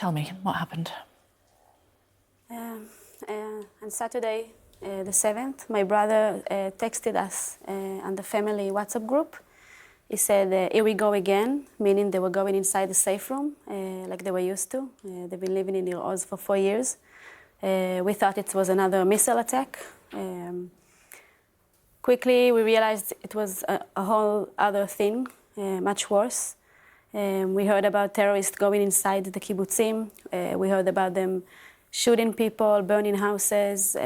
Tell me, what happened? On Saturday, the 7th, my brother texted us on the family WhatsApp group. He said, here we go again, meaning they were going inside the safe room like they were used to. They've been living in Nir Oz for 4 years. We thought it was another missile attack. Quickly, we realized it was a whole other thing, much worse. We heard about terrorists going inside the kibbutzim. We heard about them shooting people, burning houses,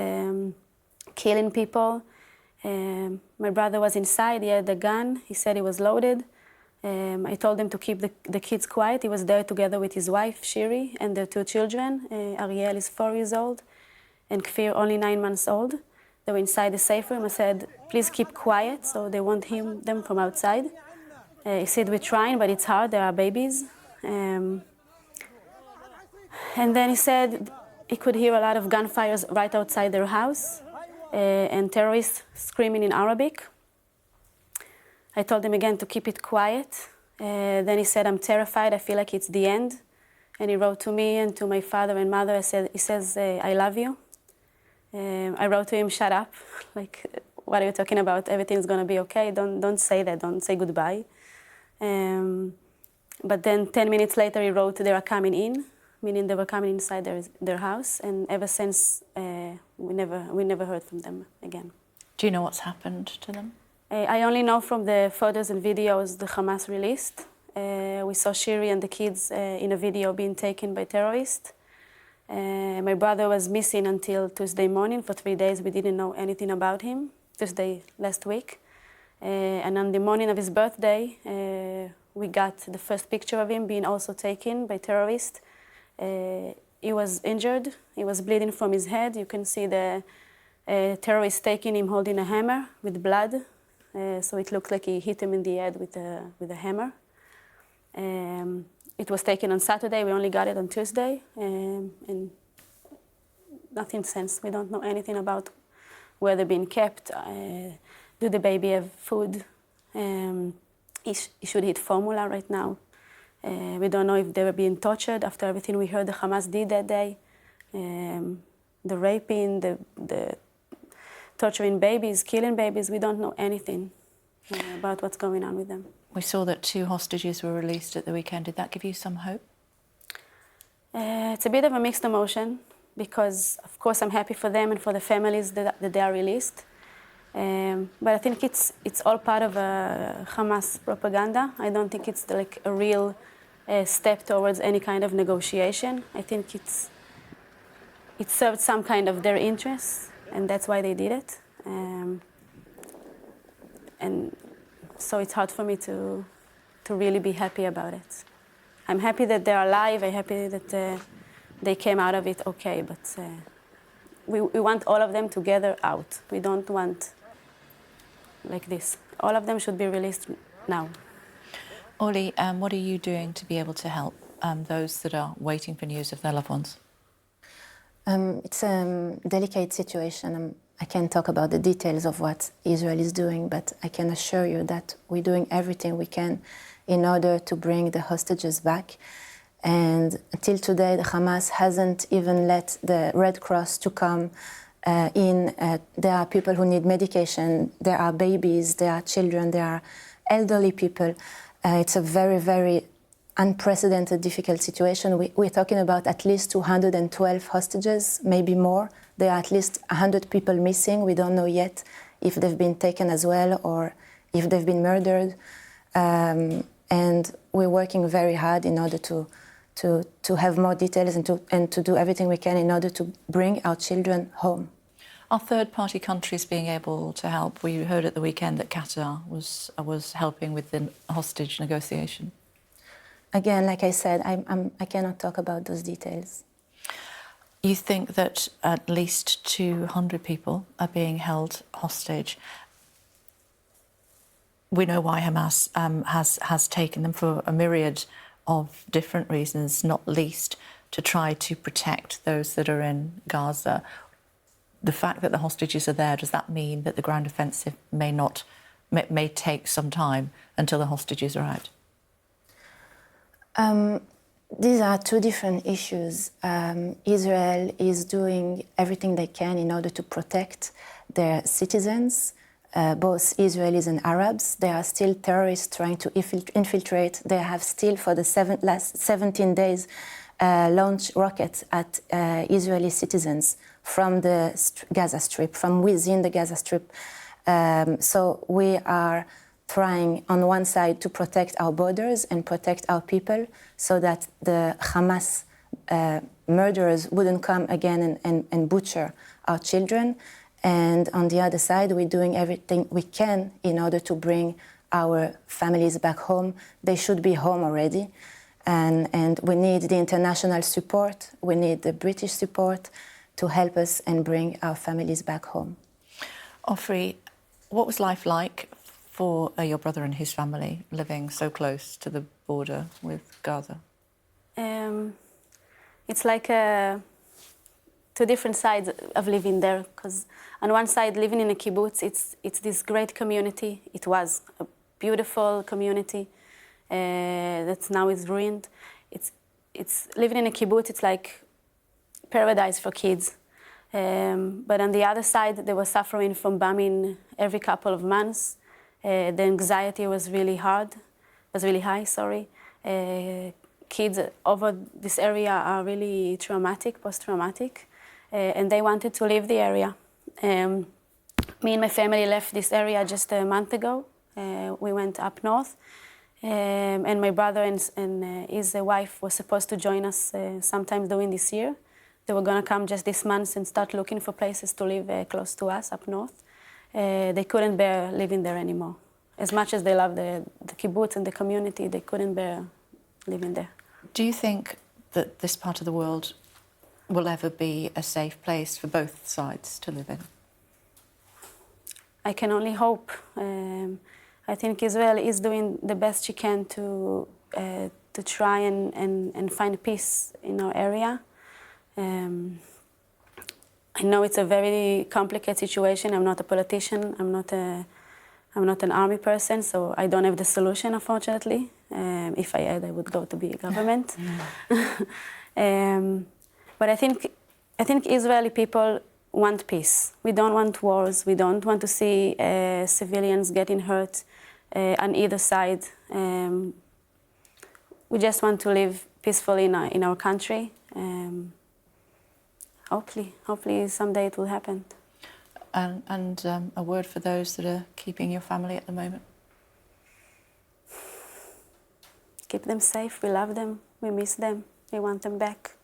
killing people. My brother was inside, he had a gun, he said he was loaded. I told him to keep the kids quiet. He was there together with his wife, Shiri, and their 2 children. Ariel is 4 years old, and Kfir only 9 months old. They were inside the safe room. I said, please keep quiet, so they won't hear them from outside. He said, we're trying, but it's hard, there are babies. And then he said he could hear a lot of gunfires right outside their house, and terrorists screaming in Arabic. I told him again to keep it quiet. Then he said, I'm terrified, I feel like it's the end. And he wrote to me and to my father and mother. He says, I love you. I wrote to him, shut up. Like, what are you talking about? Everything's gonna be okay. Don't say that, don't say goodbye. But then 10 minutes later he wrote, they are coming in, meaning they were coming inside their house. And ever since, we never heard from them again. Do you know what's happened to them? I only know from the photos and videos the Hamas released. We saw Shiri and the kids in a video being taken by terrorists. My brother was missing until Tuesday morning. For 3 days we didn't know anything about him, Tuesday last week. And on the morning of his birthday, we got the first picture of him being also taken by terrorists. He was injured, he was bleeding from his head. You can see the terrorist taking him holding a hammer with blood. So it looked like he hit him in the head with a hammer. It was taken on Saturday, we only got it on Tuesday. And nothing since. We don't know anything about where they're being kept. Do the baby have food? He should eat formula right now. We don't know if they were being tortured after everything we heard the Hamas did that day. The raping, the torturing babies, killing babies, we don't know anything about what's going on with them. We saw that 2 hostages were released at the weekend. Did that give you some hope? It's a bit of a mixed emotion because, of course, I'm happy for them and for the families that they are released. But I think it's all part of Hamas propaganda. I don't think it's like a real step towards any kind of negotiation. I think it served some kind of their interests, and that's why they did it. And so it's hard for me to really be happy about it. I'm happy that they're alive. I'm happy that they came out of it okay, but we want all of them together out. We don't want like this. All of them should be released now. Oli, what are you doing to be able to help those that are waiting for news of their loved ones? It's a delicate situation. I can't talk about the details of what Israel is doing, but I can assure you that we're doing everything we can in order to bring the hostages back. And until today, the Hamas hasn't even let the Red Cross to come in. There are people who need medication, there are babies, there are children, there are elderly people. It's a very, very unprecedented, difficult situation. We're talking about at least 212 hostages, maybe more. There are at least 100 people missing. We don't know yet if they've been taken as well or if they've been murdered. And we're working very hard in order to have more details and to do everything we can in order to bring our children home. Are third-party countries being able to help? We heard at the weekend that Qatar was helping with the hostage negotiation. Again, like I said, I cannot talk about those details. You think that at least 200 people are being held hostage. We know why Hamas has taken them for a myriad of different reasons, not least to try to protect those that are in Gaza. The fact that the hostages are there, does that mean that the ground offensive may take some time until the hostages are out? These are two different issues. Israel is doing everything they can in order to protect their citizens, both Israelis and Arabs. There are still terrorists trying to infiltrate. They have still, for the last 17 days, launched rockets at Israeli citizens from the Gaza Strip, from within the Gaza Strip. So we are trying on one side to protect our borders and protect our people so that the Hamas murderers wouldn't come again and butcher our children. And on the other side, we're doing everything we can in order to bring our families back home. They should be home already. And we need the international support, we need the British support to help us and bring our families back home. Ofri, what was life like for your brother and his family living so close to the border with Gaza? It's like two different sides of living there, because on one side, living in a kibbutz, it's this great community. It was a beautiful community that now is ruined. It's living in a kibbutz, it's like paradise for kids. But on the other side, they were suffering from bombing every couple of months. The anxiety was really high, sorry. Kids over this area are really traumatic, post-traumatic, and they wanted to leave the area. Me and my family left this area just a month ago. We went up north, and my brother and his wife were supposed to join us sometime during this year. They were going to come just this month and start looking for places to live close to us up north. They couldn't bear living there anymore. As much as they love the kibbutz and the community, they couldn't bear living there. Do you think that this part of the world will ever be a safe place for both sides to live in? I can only hope. I think Israel is doing the best she can to try and find peace in our area. I know it's a very complicated situation. I'm not a politician. I'm not an army person, so I don't have the solution, unfortunately. If I had, I would go to be a government. But I think Israeli people want peace. We don't want wars. We don't want to see civilians getting hurt on either side. We just want to live peacefully in our country. Hopefully someday it will happen. And a word for those that are keeping your family at the moment? Keep them safe. We love them. We miss them. We want them back.